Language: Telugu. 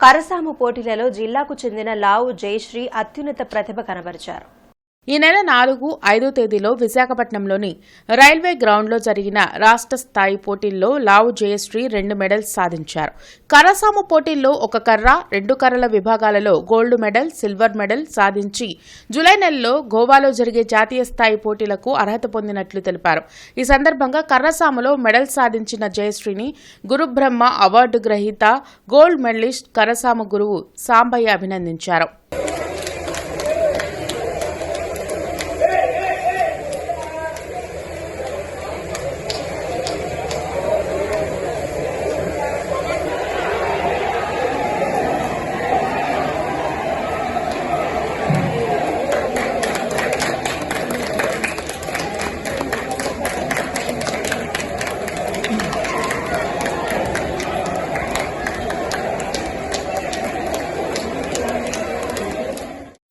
కరసాము పోటీలలో జిల్లాకు చెందిన లావు జయశ్రీ అత్యున్నత ప్రతిభ కనబరిచారు. ఈ నెల 4, 5 తేదీలో విశాఖపట్నంలోని రైల్వే గ్రౌండ్లో జరిగిన రాష్ట్ర స్థాయి పోటీల్లో లావు జయశ్రీ 2 మెడల్స్ సాధించారు. కరసాము పోటీల్లో 1 కర్ర, 2 కర్రల విభాగాలలో గోల్డ్ మెడల్, సిల్వర్ మెడల్ సాధించి జూలై నెలలో గోవాలో జరిగే జాతీయ స్థాయి పోటీలకు అర్హత పొందినట్లు తెలిపారు. ఈ సందర్భంగా కర్రసాములో మెడల్ సాధించిన జయశ్రీని గురుబ్రహ్మ అవార్డు గ్రహీత, గోల్డ్ మెడలిస్ట్ కరసాము గురువు సాంబయ్య అభినందించారు.